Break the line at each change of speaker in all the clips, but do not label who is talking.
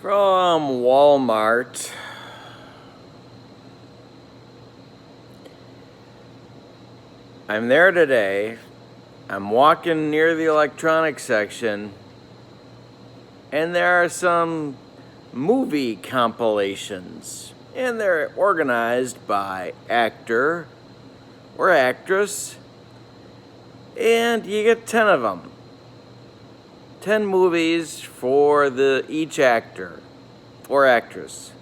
From Walmart. I'm there today. I'm walking near the electronics section, and there are some movie compilations, and they're organized by actor or actress, and you get 10 of them. 10 movies for each actor or actress.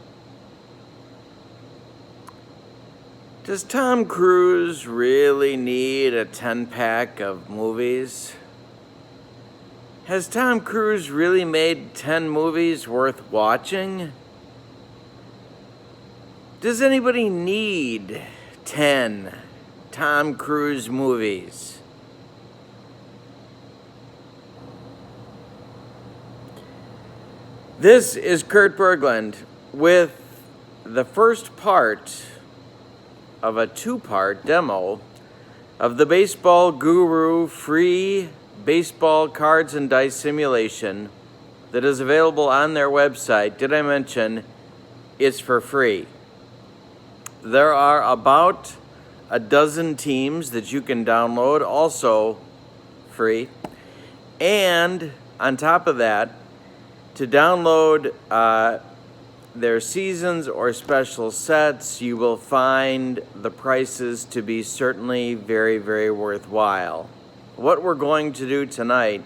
Does Tom Cruise really need a 10-pack of movies? Has Tom Cruise really made 10 movies worth watching? Does anybody need 10 Tom Cruise movies? This is Kurt Berglund with the first part of a two-part demo of the Baseball Guru free baseball cards and dice simulation that is available on their website. Did I mention it's for free? There are about a dozen teams that you can download, also free. And on top of that, to download their seasons or special sets, you will find the prices to be certainly very, very worthwhile. What we're going to do tonight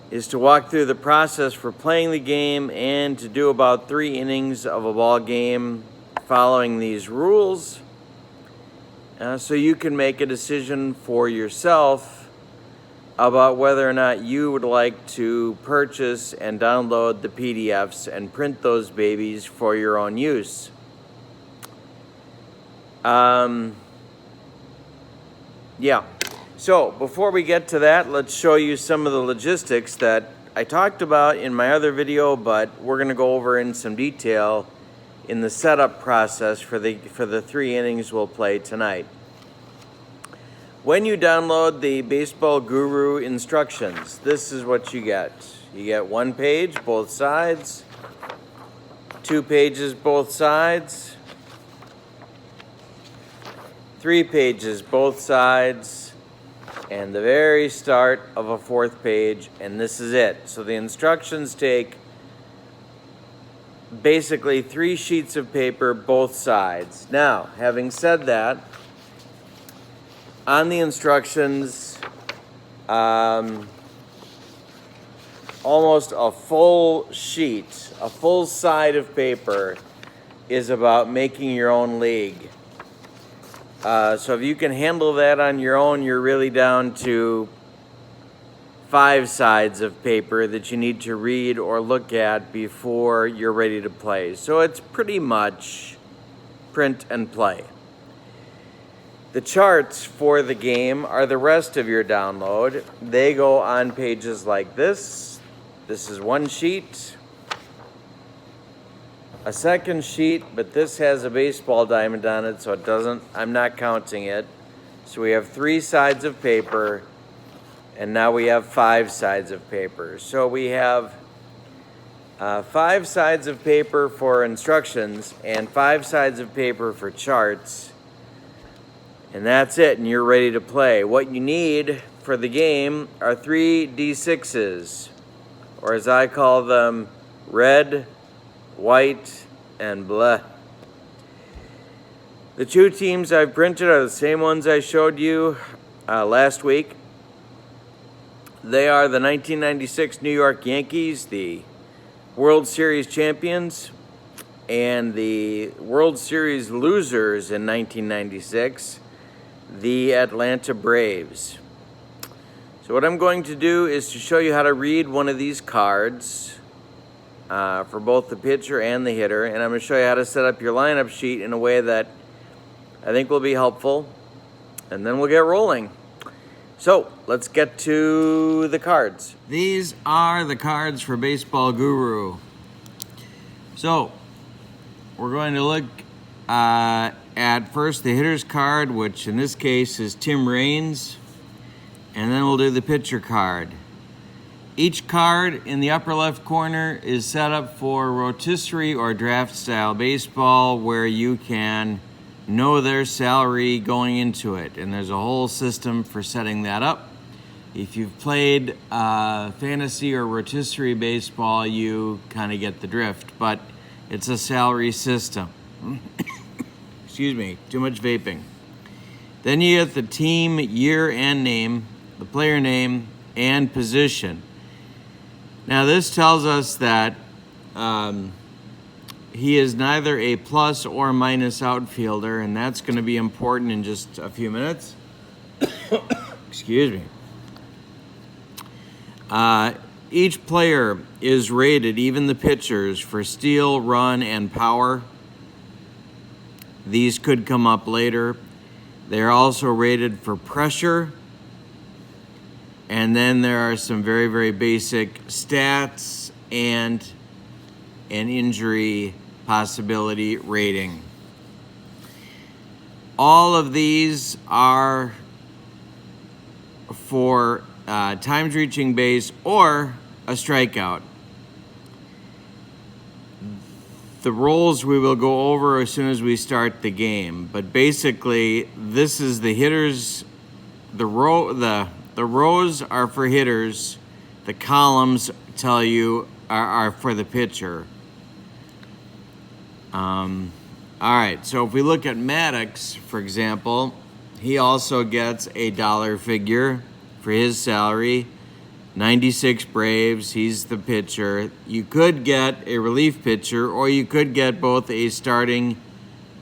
is to walk through the process for playing the game and to do about 3 innings of a ball game following these rules, so you can make a decision for yourself about whether or not you would like to purchase and download the PDFs and print those babies for your own use. So before we get to that, let's show you some of the logistics that I talked about in my other video, but we're going to go over in some detail in the setup process for the 3 innings we'll play tonight. When you download the Baseball Guru instructions, this is what you get. You get 1 page, both sides, 2 pages, both sides, 3 pages, both sides, and the very start of a 4th page, and this is it. So the instructions take basically 3 sheets of paper, both sides. Now, having said that, on the instructions, almost a full sheet, a full side of paper is about making your own league. So if you can handle that on your own, you're really down to 5 sides of paper that you need to read or look at before you're ready to play. So it's pretty much print and play. The charts for the game are the rest of your download. They go on pages like this. This is 1 sheet. A 2nd sheet, but this has a baseball diamond on it, so it doesn't, I'm not counting it. So we have 3 sides of paper, and now we have 5 sides of paper. So we have 5 sides of paper for instructions and 5 sides of paper for charts. And that's it, and you're ready to play. What you need for the game are 3 D6s, or as I call them, red, white, and bleh. The 2 teams I've printed are the same ones I showed you last week. They are the 1996 New York Yankees, the World Series champions, and the World Series losers in 1996, the Atlanta Braves. So what I'm going to do is to show you how to read one of these cards for both the pitcher and the hitter, and I'm going to show you how to set up your lineup sheet in a way that I think will be helpful, and then we'll get rolling. So let's get to the cards. These are the cards for Baseball Guru. So we're going to look at first the hitter's card, which in this case is Tim Raines, and then we'll do the pitcher card. Each card in the upper left corner is set up for rotisserie or draft style baseball, where you can know their salary going into it. And there's a whole system for setting that up. If you've played fantasy or rotisserie baseball, you kind of get the drift, but it's a salary system. Excuse me, too much vaping. Then you get the team, year, and name, the player name, and position. Now this tells us that he is neither a plus or minus outfielder, and that's going to be important in just a few minutes. Excuse me. Each player is rated, even the pitchers, for steal, run, and power. These could come up later. They're also rated for pressure. And then there are some very, very basic stats and an injury possibility rating. All of these are for times reaching base or a strikeout. The roles we will go over as soon as we start the game, but basically this is the hitters. The rows are for hitters. The columns tell you are for the pitcher. All right, so if we look at Maddox, for example, he also gets a dollar figure for his salary. 96 Braves, he's the pitcher. You could get a relief pitcher, or you could get both a starting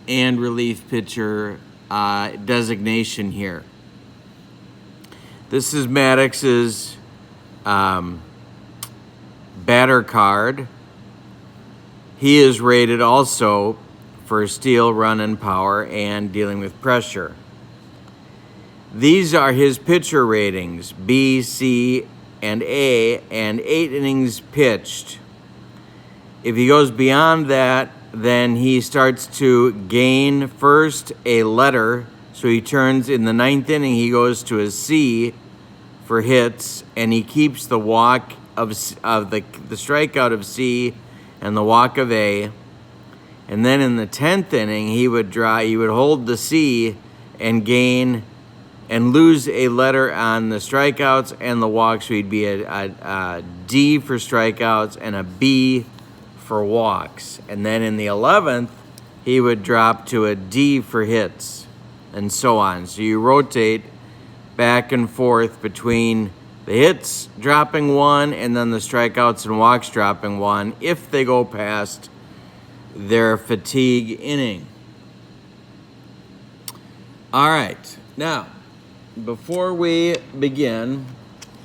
and relief pitcher designation here. This is Maddox's batter card. He is rated also for steal, run, and power, and dealing with pressure. These are his pitcher ratings, B, C, and A, and 8 innings pitched. If he goes beyond that, then he starts to gain first a letter. So he turns in the 9th inning, he goes to a C for hits, and he keeps the walk of the strikeout of C and the walk of A. And then in the 10th inning, he would hold the C and gain and lose a letter on the strikeouts and the walks. So he'd be a D for strikeouts and a B for walks. And then in the 11th, he would drop to a D for hits, and so on. So you rotate back and forth between the hits dropping 1 and then the strikeouts and walks dropping 1 if they go past their fatigue inning. All right, now, before we begin,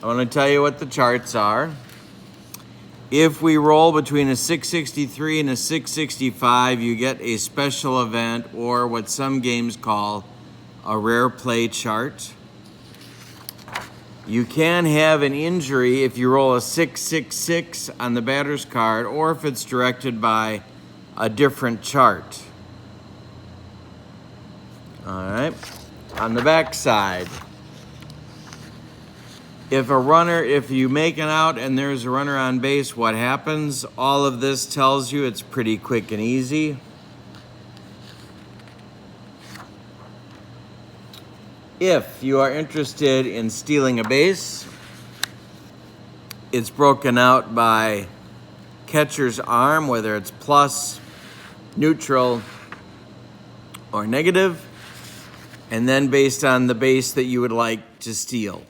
I want to tell you what the charts are. If we roll between a 663 and a 665, you get a special event, or what some games call a rare play chart. You can have an injury if you roll a 666 on the batter's card, or if it's directed by a different chart. All right. On the back side, if you make an out and there's a runner on base, what happens? All of this tells you it's pretty quick and easy. If you are interested in stealing a base, it's broken out by catcher's arm, whether it's plus, neutral, or negative, and then based on the base that you would like to steal.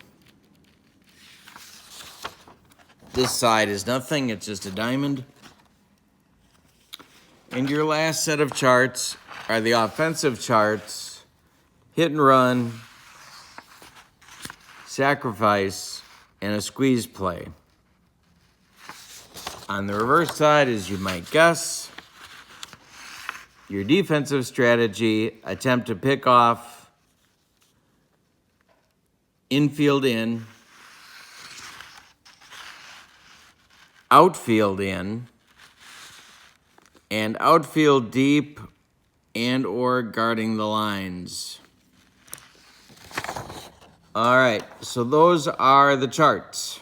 This side is nothing, it's just a diamond. And your last set of charts are the offensive charts: hit and run, sacrifice, and a squeeze play. On the reverse side, as you might guess, your defensive strategy: attempt to pick off, infield in, outfield in, and outfield deep and or guarding the lines. All right, so those are the charts.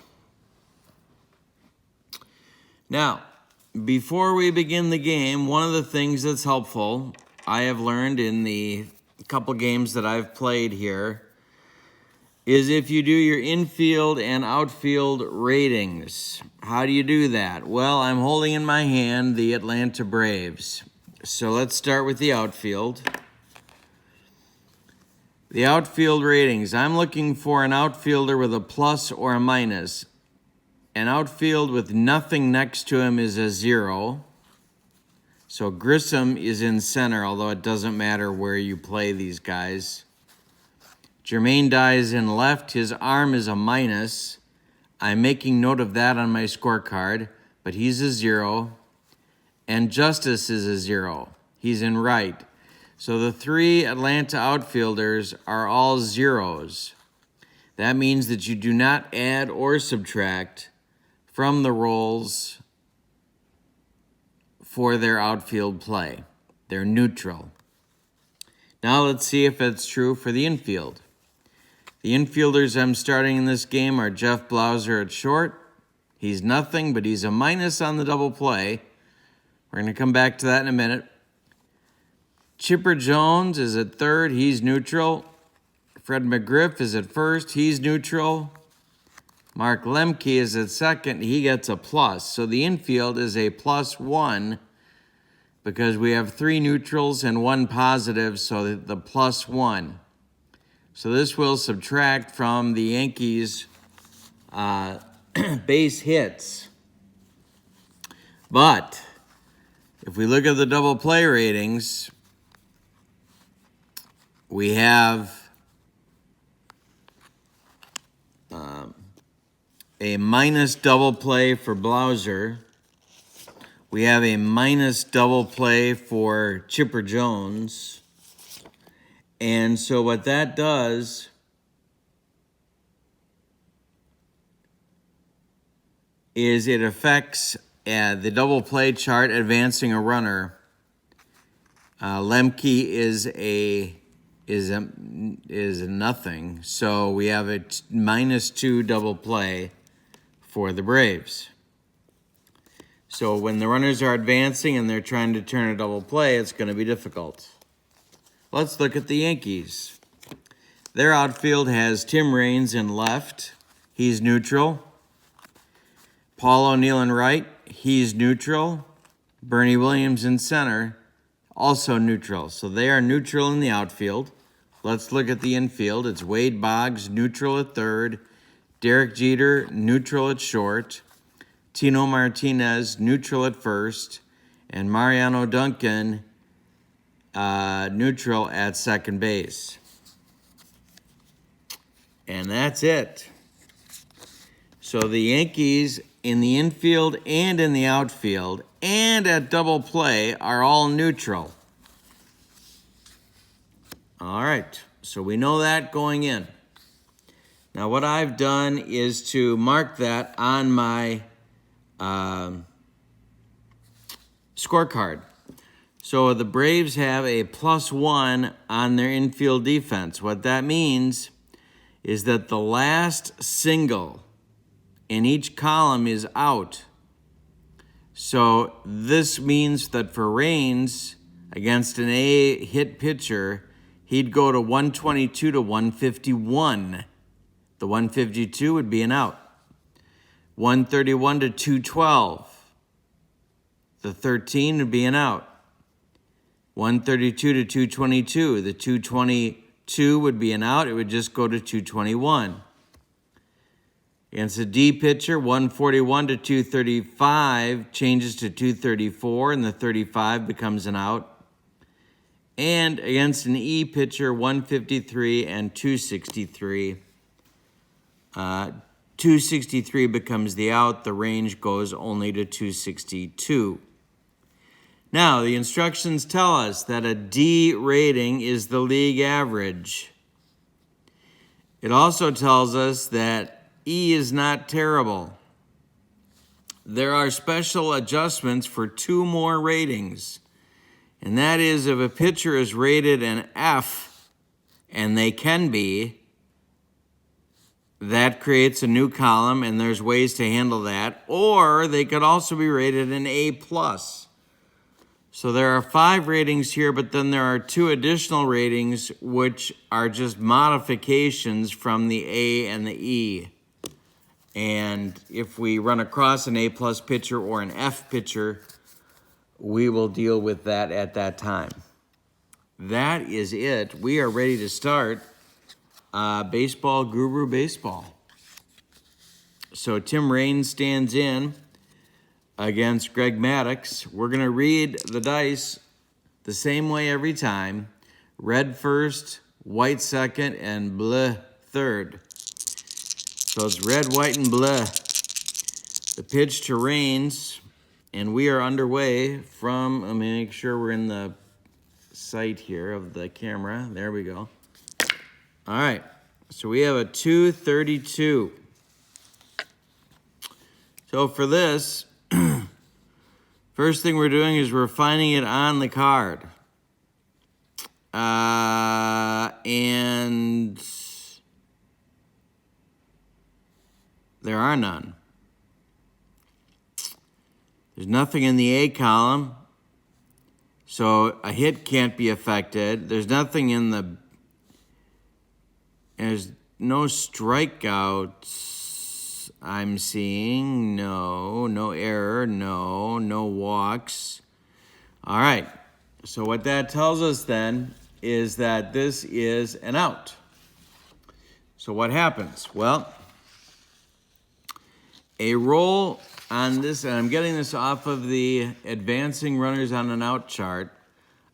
Now, before we begin the game, one of the things that's helpful, I have learned in the couple games that I've played here, is if you do your infield and outfield ratings. How do you do that? Well, I'm holding in my hand the Atlanta Braves. So let's start with the outfield. The outfield ratings. I'm looking for an outfielder with a plus or a minus. An outfield with nothing next to him is a 0. So Grissom is in center, although it doesn't matter where you play these guys. Jermaine Dye is in left. His arm is a minus. I'm making note of that on my scorecard, but he's a 0. And Justice is a 0. He's in right. So the 3 Atlanta outfielders are all 0s. That means that you do not add or subtract from the roles for their outfield play. They're neutral. Now let's see if it's true for the infield. The infielders I'm starting in this game are Jeff Blauser at short. He's nothing, but he's a minus on the double play. We're going to come back to that in a minute. Chipper Jones is at third. He's neutral. Fred McGriff is at first. He's neutral. Mark Lemke is at second. He gets a plus. So the infield is a +1 because we have 3 neutrals and 1 positive, so the +1. So this will subtract from the Yankees' base hits. But if we look at the double play ratings, we have a minus double play for Blauser. We have a minus double play for Chipper Jones. And so what that does is it affects the double play chart advancing a runner. Lemke is a nothing, so we have a -2 double play for the Braves. So when the runners are advancing and they're trying to turn a double play, it's going to be difficult. Let's look at the Yankees. Their outfield has Tim Raines in left. He's neutral. Paul O'Neill in right. He's neutral. Bernie Williams in center. Also neutral. So they are neutral in the outfield. Let's look at the infield. It's Wade Boggs, neutral at third. Derek Jeter, neutral at short. Tino Martinez, neutral at first. And Mariano Duncan, neutral at second base. And that's it. So the Yankees in the infield and in the outfield and at double play are all neutral. All right, so we know that going in. Now what I've done is to mark that on my scorecard. So the Braves have a +1 on their infield defense. What that means is that the last single in each column is out. So this means that for Raines, against an A hit pitcher, he'd go to 122 to 151. The 152 would be an out. 131 to 212. The 13 would be an out. 132 to 222. The 222 would be an out. It would just go to 221. Against a D pitcher, 141 to 235 changes to 234, and the 35 becomes an out. And against an E pitcher, 153 and 263. 263 becomes the out. The range goes only to 262. Now, the instructions tell us that a D rating is the league average. It also tells us that E is not terrible. There are special adjustments for 2 more ratings, and that is if a pitcher is rated an F, and they can be, that creates a new column, and there's ways to handle that. Or they could also be rated an A+. So there are 5 ratings here, but then there are 2 additional ratings, which are just modifications from the A and the E. And if we run across an A+ pitcher or an F pitcher, we will deal with that at that time. That is it. We are ready to start Baseball Guru Baseball. So Tim Raines stands in against Greg Maddux. We're going to read the dice the same way every time. Red first, white second, and bleh third. So it's red, white, and bleh. The pitch to Raines, and we are underway from, let me make sure we're in the sight here of the camera. There we go. All right, so we have a 232. So for this, first thing we're doing is we're finding it on the card. And there are none. There's nothing in the A column, so a hit can't be affected. There's nothing in the... There's no strikeouts I'm seeing. No error. No walks. All right. So what that tells us then is that this is an out. So what happens? Well, a roll on this, and I'm getting this off of the advancing runners on an out chart.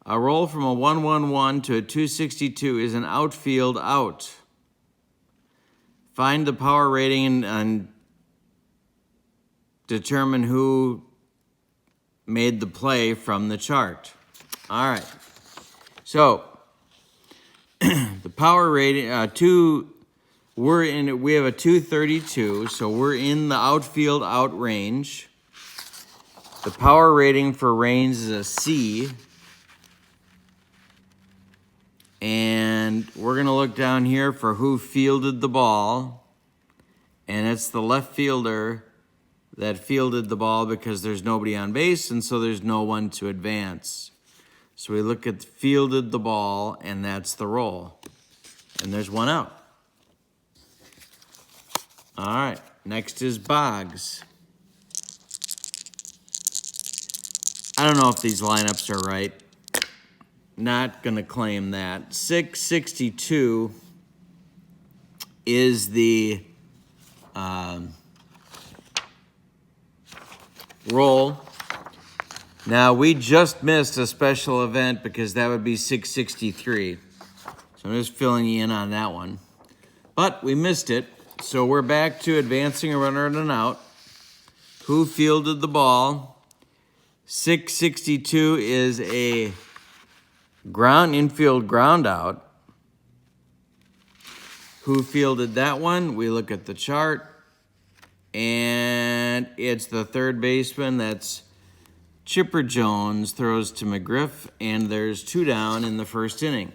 A roll from a 111 to a 262 is an outfield out. Find the power rating and determine who made the play from the chart. All right. So the power rating, we have a 232, so we're in the outfield out range. The power rating for Raines is a C. And we're going to look down here for who fielded the ball. And it's the left fielder that fielded the ball because there's nobody on base, and so there's no one to advance. So we look at fielded the ball, and that's the roll. And there's one out. All right, next is Boggs. I don't know if these lineups are right. Not going to claim that. 662 is the roll. Now, we just missed a special event because that would be 663. So I'm just filling you in on that one. But we missed it. So we're back to advancing a runner and an out. Who fielded the ball? 662 is a infield ground out. Who fielded that one? We look at the chart, and it's the third baseman. That's Chipper Jones, throws to McGriff, and there's 2 down in the first inning.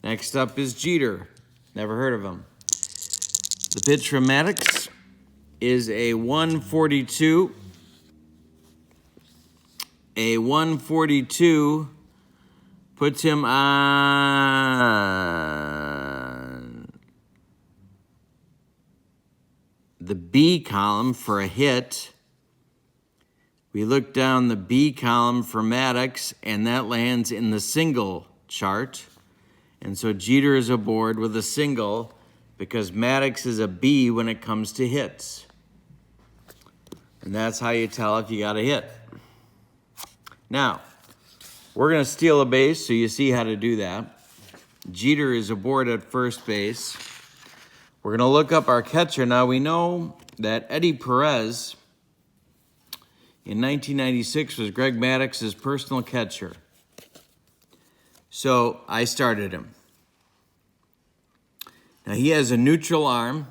Next up is Jeter. Never heard of him. The pitch from Maddux is a 142. A 142 puts him on the B column for a hit. We look down the B column for Maddux, and that lands in the single chart. And so Jeter is aboard with a single because Maddux is a B when it comes to hits. And that's how you tell if you got a hit. Now, we're going to steal a base, so you see how to do that. Jeter is aboard at first base. We're going to look up our catcher. Now, we know that Eddie Perez in 1996 was Greg Maddux's personal catcher. So I started him. Now, he has a neutral arm.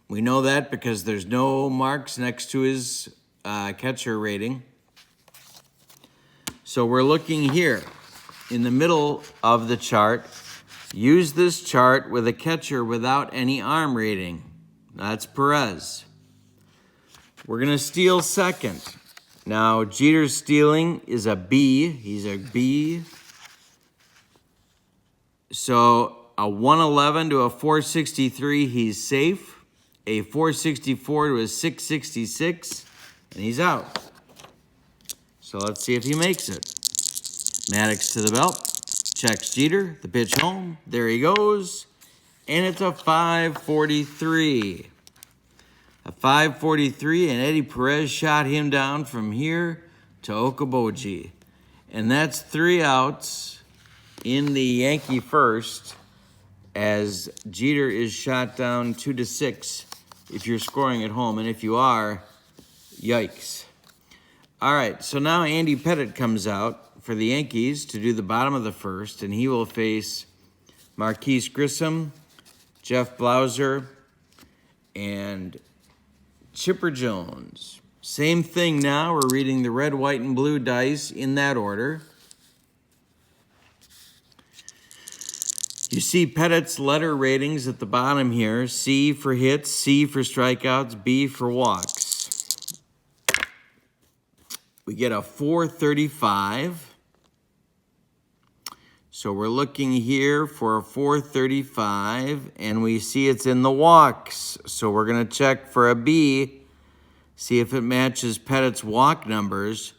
We know that because there's no marks next to his catcher rating. So we're looking here in the middle of the chart. Use this chart with a catcher without any arm rating. That's Perez. We're going to steal second. Now, Jeter's stealing is a B. He's a B. So, a 111 to a 463, he's safe. A 464 to a 666, and he's out. So, let's see if he makes it. Maddox to the belt. Checks Jeter. The pitch home. There he goes. And it's a 543. A 543, and Eddie Perez shot him down from here to Okoboji. And that's 3 outs in the Yankee first as Jeter is shot down 2-6 if you're scoring at home. And if you are, yikes. All right, so now Andy Pettitte comes out for the Yankees to do the bottom of the first, and he will face Marquise Grissom, Jeff Blauser, and Chipper Jones. Same thing now. We're reading the red, white, and blue dice in that order. You see Pettitte's letter ratings at the bottom here. C for hits, C for strikeouts, B for walks. We get a 435. So we're looking here for a 435, and we see it's in the walks. So we're going to check for a B, see if it matches Pettitte's walk numbers.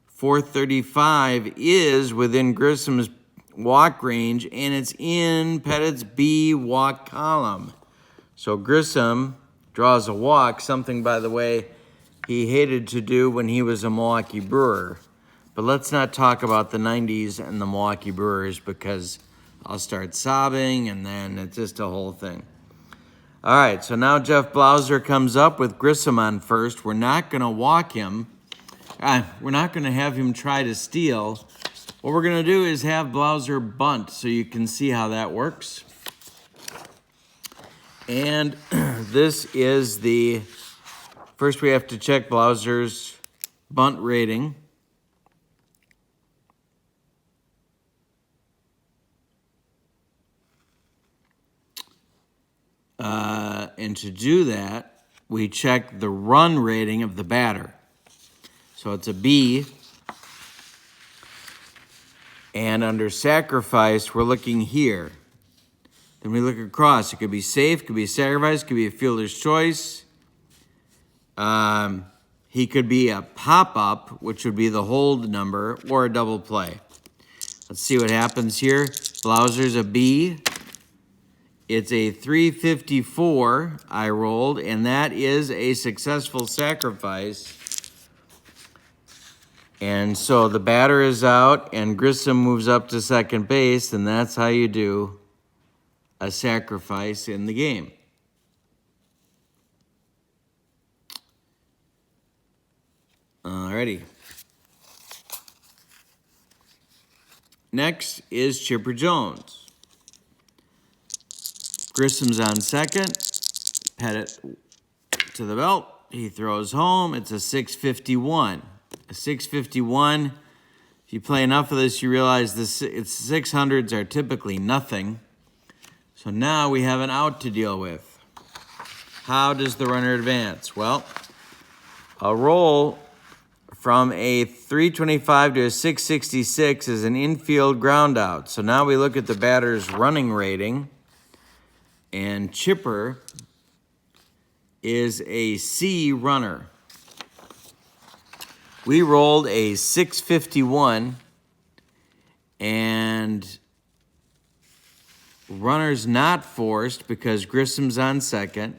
435 is within Grissom's walk range, and it's in Pettitte's B walk column. So Grissom draws a walk, something, by the way, he hated to do when he was a Milwaukee Brewer. But let's not talk about the 90s and the Milwaukee Brewers because I'll start sobbing and then it's just a whole thing. All right, so now Jeff Blauser comes up with Grissom on first. We're not going to walk him. We're not going to have him try to steal. What we're going to do is have Blauser bunt so you can see how that works. And this is the, first we have to check Blauser's bunt rating. And to do that, we check the run rating of the batter. So it's a B. And under sacrifice, we're looking here. Then we look across. It could be safe, could be sacrifice, could be a fielder's choice. He could be a pop-up, which would be the hold number, or a double play. Let's see what happens here. Blauser's a B. It's a 354 I rolled, and that is a successful sacrifice. And so the batter is out, and Grissom moves up to second base, and that's how you do a sacrifice in the game. Alrighty. Next is Chipper Jones. Grissom's on second. Pettitte to the belt. He throws home. It's a 651. A 651. If you play enough of this, you realize its 600s are typically nothing. So now we have an out to deal with. How does the runner advance? Well, a roll from a 325 to a 666 is an infield ground out. So now we look at the batter's running rating. And Chipper is a C runner. We rolled a 651, and runner's not forced because Grissom's on second.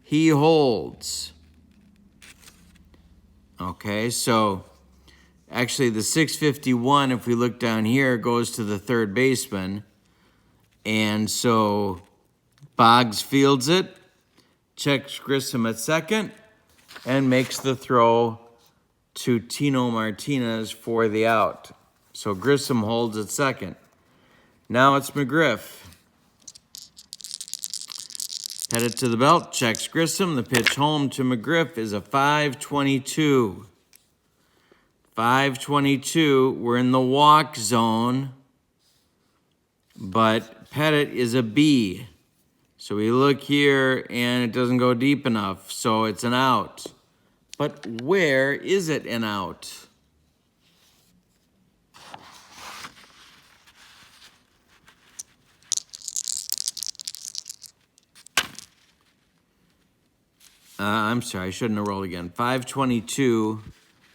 He holds. Okay, so actually the 651, if we look down here, goes to the third baseman. And so Boggs fields it, checks Grissom at second, and makes the throw to Tino Martinez for the out. So Grissom holds at second. Now it's McGriff. Pettitte to the belt, checks Grissom. The pitch home to McGriff is a 522. 522, we're in the walk zone, but Pettit is a B. So we look here and it doesn't go deep enough, so it's an out. But where is it an out? I'm sorry, I shouldn't have rolled again. 522,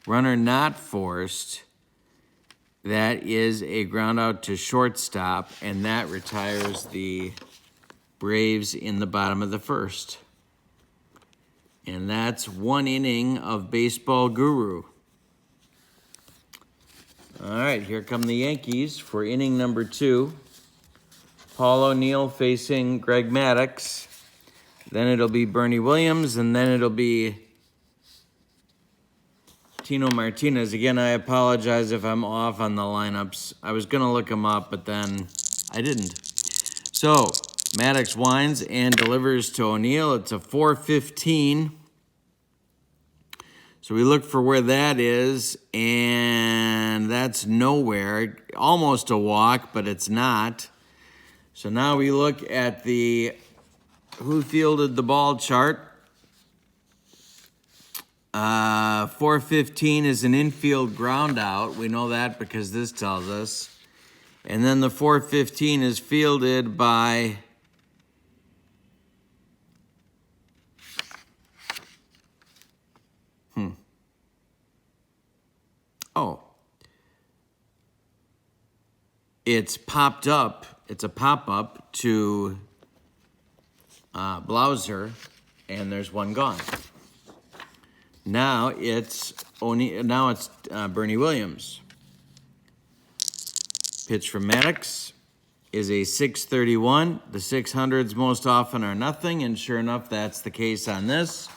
runner not forced. That is a ground out to shortstop, and that retires the Braves in the bottom of the first. And that's one inning of Baseball Guru. All right, here come the Yankees for inning number 2. Paul O'Neill facing Greg Maddux. Then it'll be Bernie Williams, and then it'll be Tino Martinez. Again, I apologize if I'm off on the lineups. I was going to look them up, but then I didn't. So, Maddux winds and delivers to O'Neill. It's a 4-15. So we look for where that is, and that's nowhere. Almost a walk, but it's not. So now we look at the who fielded the ball chart. 415 is an infield ground out. We know that because this tells us. And then the 415 is fielded by it's popped up. It's a pop-up to Blauser, and there's one gone. Now it's Bernie Williams. Pitch from Maddux is a 631. The 600s most often are nothing, and sure enough, that's the case on this.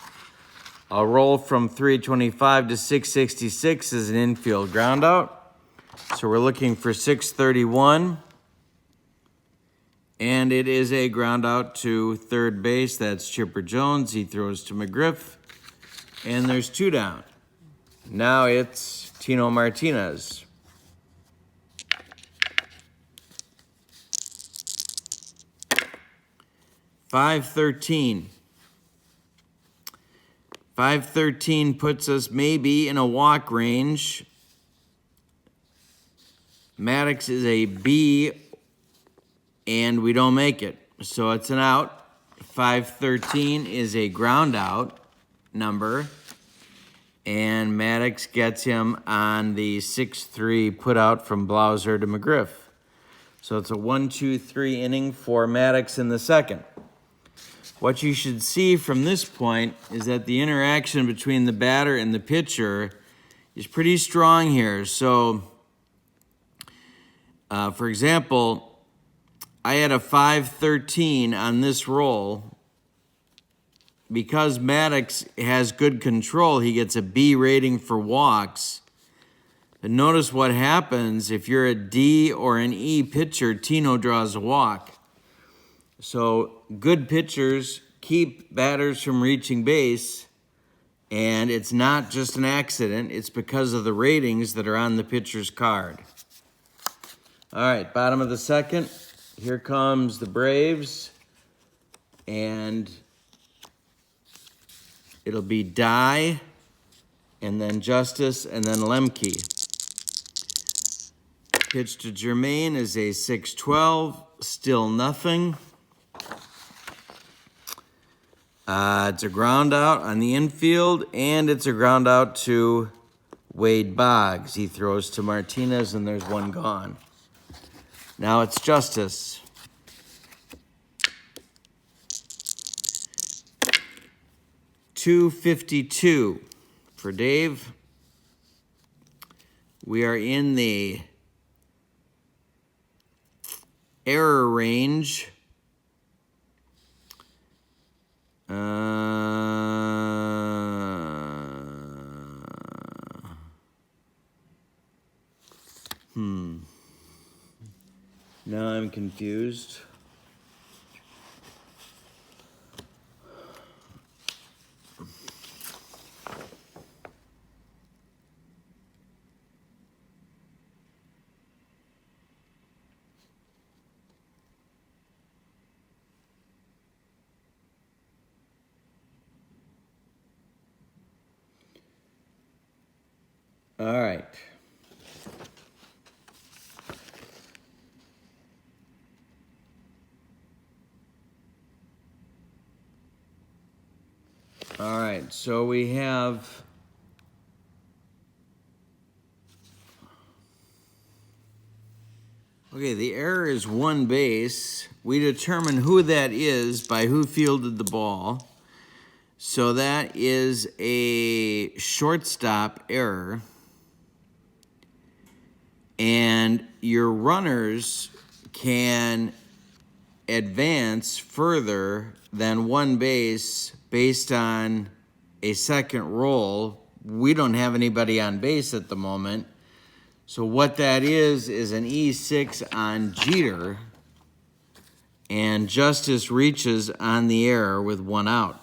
A roll from 325 to 666 is an infield groundout. So we're looking for 631. And it is a groundout to third base. That's Chipper Jones. He throws to McGriff. And there's 2 down. Now it's Tino Martinez. .513 puts us maybe in a walk range. Maddux is a B, and we don't make it. So it's an out. 513 is a ground out number, and Maddux gets him on the 6-3 put out from Blauser to McGriff. So it's a 1-2-3 inning for Maddux in the second. What you should see from this point is that the interaction between the batter and the pitcher is pretty strong here. So, for example, I had a 513 on this roll. Because Maddux has good control, he gets a B rating for walks. But notice what happens if you're a D or an E pitcher, Tino draws a walk. So good pitchers keep batters from reaching base, and it's not just an accident. It's because of the ratings that are on the pitcher's card. All right, bottom of the second. Here comes the Braves, and it'll be Dye, and then Justice, and then Lemke. Pitch to Jermaine is a 6-12, still nothing. It's a ground out on the infield, and it's a ground out to Wade Boggs. He throws to Martinez, and there's one gone. Now it's Justice. .252 for Dave. We are in the error range. Now I'm confused. All right. All right, so we have okay, the error is one base. We determine who that is by who fielded the ball. So that is a shortstop error. And your runners can advance further than one base based on a second roll. We don't have anybody on base at the moment. So what that is an E6 on Jeter, and Justice reaches on the error with one out.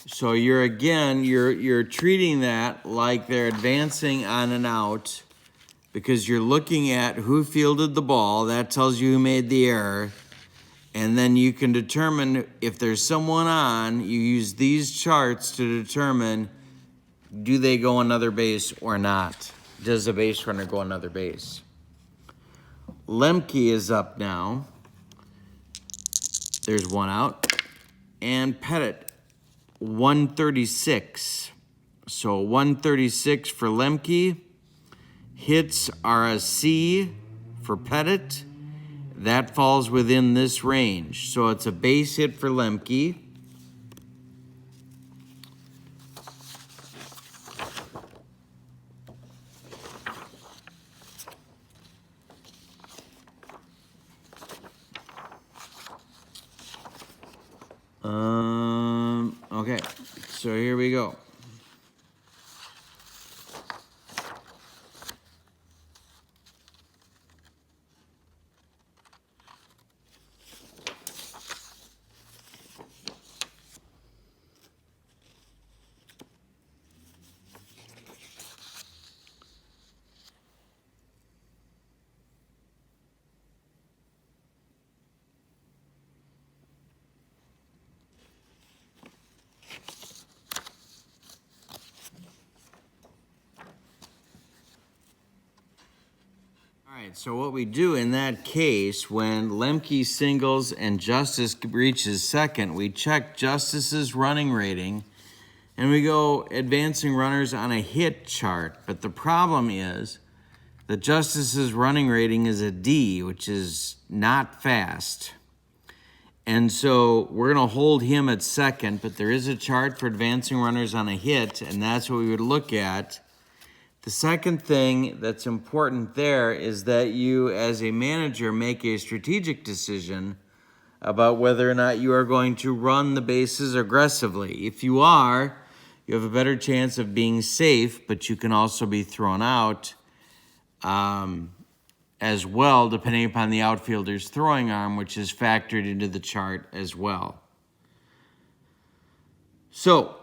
So you're treating that like they're advancing on an out because you're looking at who fielded the ball. That tells you who made the error. And then you can determine if there's someone on, you use these charts to determine do they go another base or not? Does the base runner go another base? Lemke is up now. There's one out. And Pettit, 136. So 136 for Lemke. Hits are a C for Pettit. That falls within this range. So it's a base hit for Lemke. Okay, so here we go. All right, so what we do in that case, when Lemke singles and Justice reaches second, we check Justice's running rating, and we go advancing runners on a hit chart. But the problem is that Justice's running rating is a D, which is not fast. And so we're going to hold him at second, but there is a chart for advancing runners on a hit, and that's what we would look at. The second thing that's important there is that you, as a manager, make a strategic decision about whether or not you are going to run the bases aggressively. If you are, you have a better chance of being safe, but you can also be thrown out as well, depending upon the outfielder's throwing arm, which is factored into the chart as well. So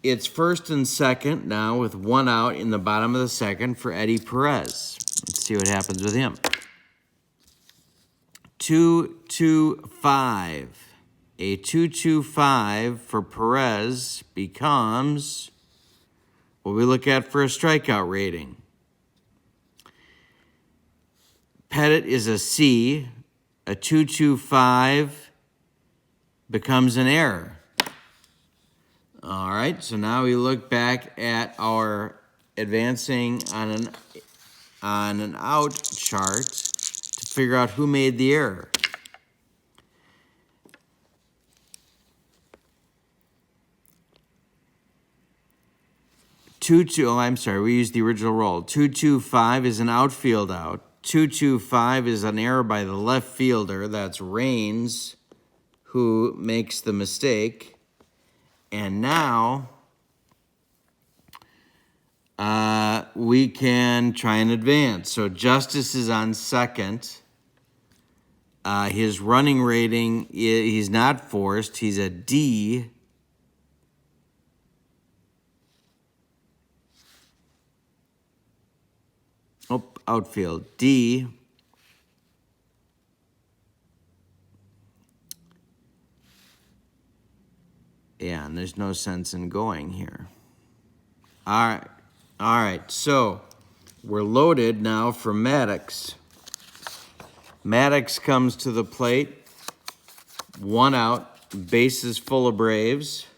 it's first and second now with one out in the bottom of the second for Eddie Perez. Let's see what happens with him. 2-2-5. A 2-2-5 for Perez becomes what we look at for a strikeout rating. Pettit is a C. A 2-2-5 becomes an error. All right, so now we look back at our advancing on an out chart to figure out who made the error. We used the original roll. 2-2-5 is an outfield out. 2-2-5 is an error by the left fielder. That's Raines who makes the mistake. And now we can try and advance. So Justice is on second. His running rating, he's not forced. He's a D. Oh, outfield, D. Yeah, and there's no sense in going here. All right, All right, so we're loaded now for Maddox. Maddox comes to the plate, 1 out, bases full of Braves,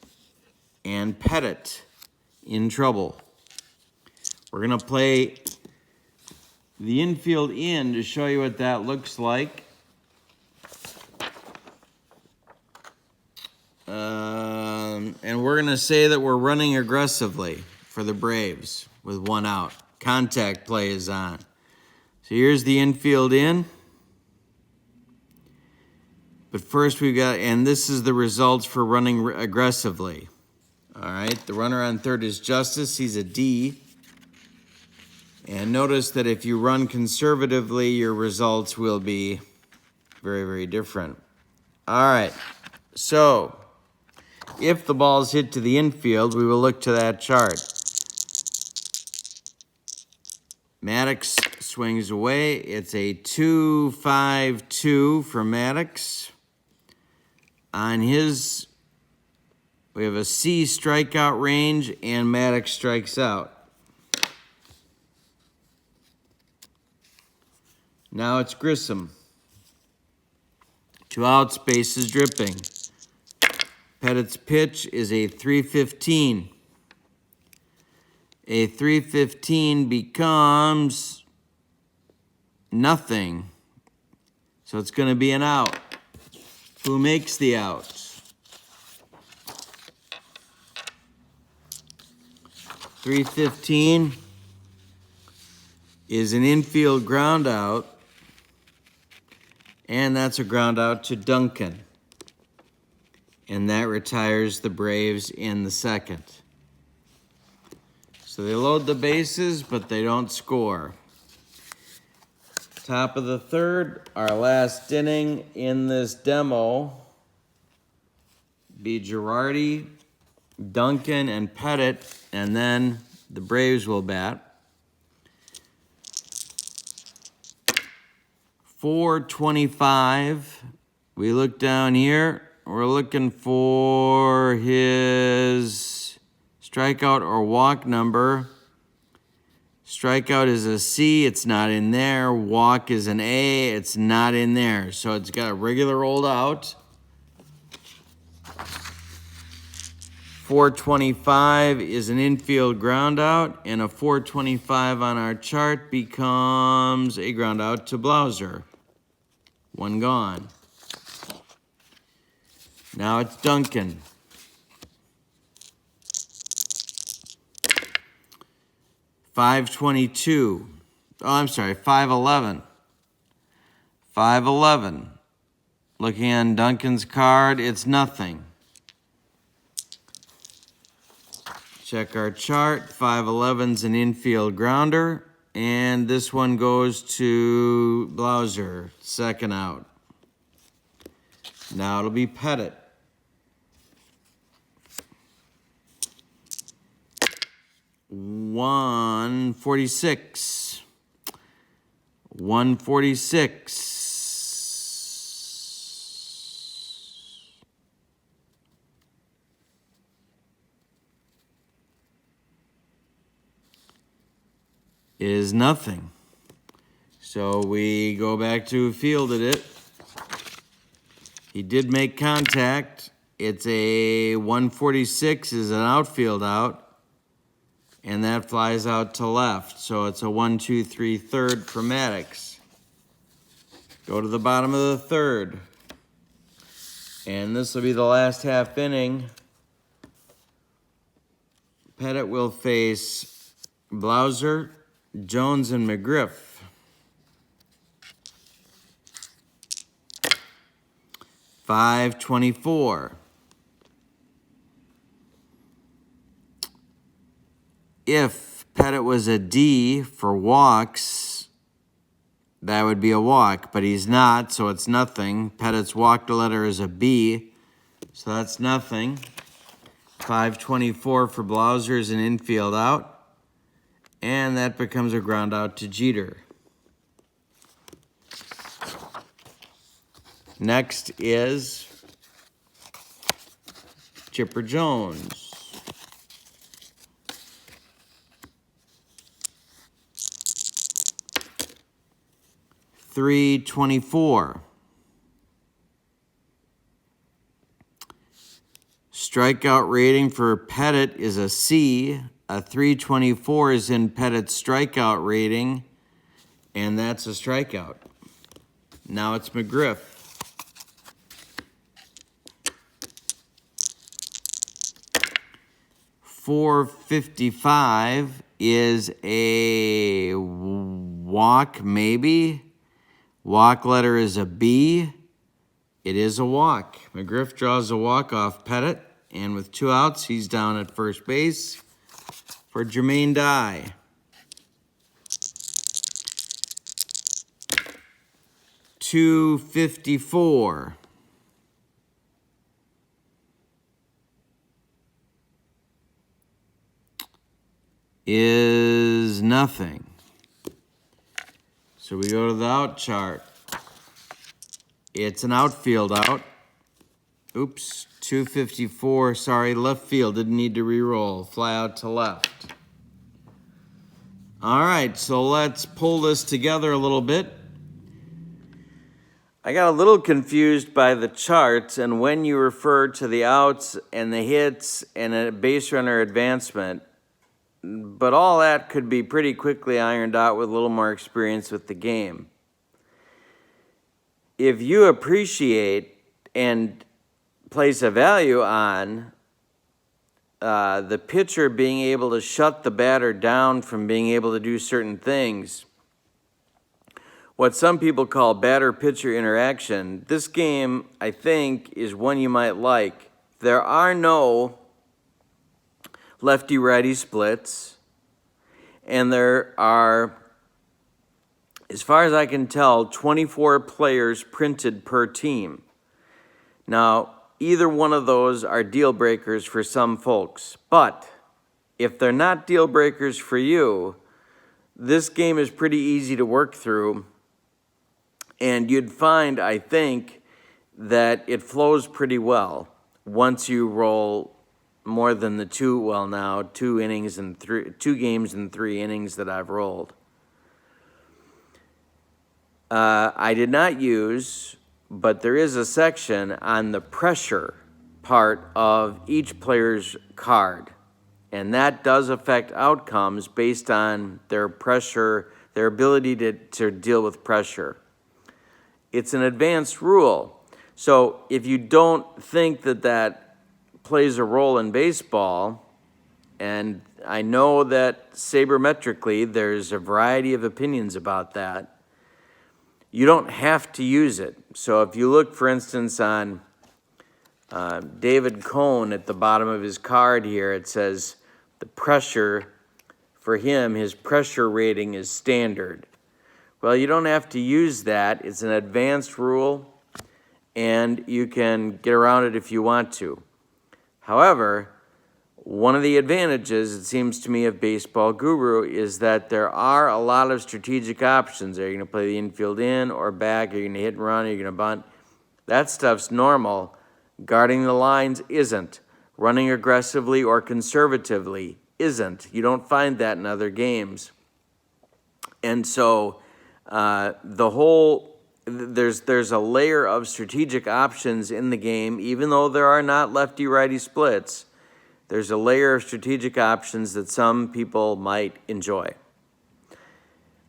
and Pettit in trouble. We're gonna play the infield in to show you what that looks like. And we're gonna say that we're running aggressively for the Braves with 1 out. Contact play is on. So here's the infield in. But first we've got, and this is the results for running aggressively. All right, the runner on third is Justice. He's a D. And notice that if you run conservatively, your results will be very, very different. All right, so if the ball's hit to the infield, we will look to that chart. Maddox swings away. It's a 2-5-2 for Maddox. On his, we have a C strikeout range, and Maddox strikes out. Now it's Grissom. 2 outs, bases dripping. Pettit's pitch is a 3-15. A 3-15 becomes nothing. So it's going to be an out. Who makes the out? 3-15 is an infield ground out. And that's a ground out to Duncan. And that retires the Braves in the second. So they load the bases, but they don't score. Top of the third, our last inning in this demo. Be Girardi, Duncan, and Pettit, and then the Braves will bat. 4:25. We look down here. We're looking for his strikeout or walk number. Strikeout is a C. It's not in there. Walk is an A. It's not in there. So it's got a regular rolled out. 4:25 is an infield ground out, and a 4:25 on our chart becomes a ground out to Blauser. 1 gone. Now it's Duncan. 5:22. Oh, I'm sorry, 5:11. 5:11. Looking on Duncan's card, it's nothing. Check our chart. 5:11's an infield grounder. And this one goes to Blauser, 2nd out. Now it'll be Pettit. $146. 146. Is nothing. So we go back to who fielded it. He did make contact. It's a 146 is an outfield out, and that flies out to left. So it's a 1-2-3 third for Maddox. Go to the bottom of the third. And this will be the last half inning. Pettit will face Blauser, Jones, and McGriff. $5.24. If Pettit was a D for walks, that would be a walk, but he's not, so it's nothing. Pettit's walk letter is a B, so that's nothing. $5.24 for Blauser is an infield out. And that becomes a ground out to Jeter. Next is Chipper Jones. 324. Strikeout rating for Pettit is a C. A 324 is in Pettit's strikeout rating, and that's a strikeout. Now it's McGriff. .455 is a walk, maybe. Walk letter is a B. It is a walk. McGriff draws a walk off Pettit, and with 2 outs, he's down at first base for Jermaine Dye. .254 is nothing. So we go to the out chart. It's an outfield out. Oops, 254, sorry, left field, didn't need to re-roll. Fly out to left. All right, so let's pull this together a little bit. I got a little confused by the charts and when you refer to the outs and the hits and a base runner advancement, but all that could be pretty quickly ironed out with a little more experience with the game. If you appreciate and place a value on the pitcher being able to shut the batter down from being able to do certain things, what some people call batter-pitcher interaction, this game, I think, is one you might like. There are no lefty-righty splits, and there are, as far as I can tell, 24 players printed per team. Now, either one of those are deal breakers for some folks, but if they're not deal breakers for you, this game is pretty easy to work through, and you'd find, I think, that it flows pretty well once you roll more than the two games and 3 innings that I've rolled. I did not use, but there is a section on the pressure part of each player's card, and that does affect outcomes based on their pressure, their ability to deal with pressure. It's an advanced rule. So if you don't think that plays a role in baseball, and I know that sabermetrically there's a variety of opinions about that, you don't have to use it. So if you look, for instance, on David Cone at the bottom of his card here, it says the pressure for him, his pressure rating is standard. Well, you don't have to use that. It's an advanced rule, and you can get around it if you want to. However, one of the advantages, it seems to me, of Baseball Guru is that there are a lot of strategic options. Are you going to play the infield in or back? Are you going to hit and run? Are you going to bunt? That stuff's normal. Guarding the lines isn't. Running aggressively or conservatively isn't. You don't find that in other games. And so there's a layer of strategic options in the game, even though there are not lefty-righty splits. There's a layer of strategic options that some people might enjoy.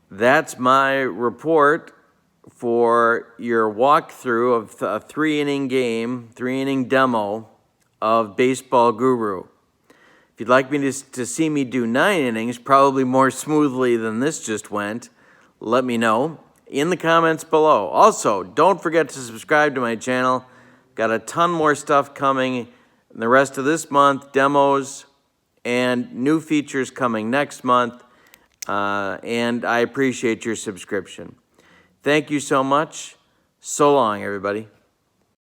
That's my report for your walkthrough of a 3-inning game, 3-inning demo of Baseball Guru. If you'd like me to see me do 9 innings, probably more smoothly than this just went, let me know in the comments below. Also, don't forget to subscribe to my channel. Got a ton more stuff coming in the rest of this month, demos and new features coming next month, and I appreciate your subscription. Thank you so much. So long, everybody.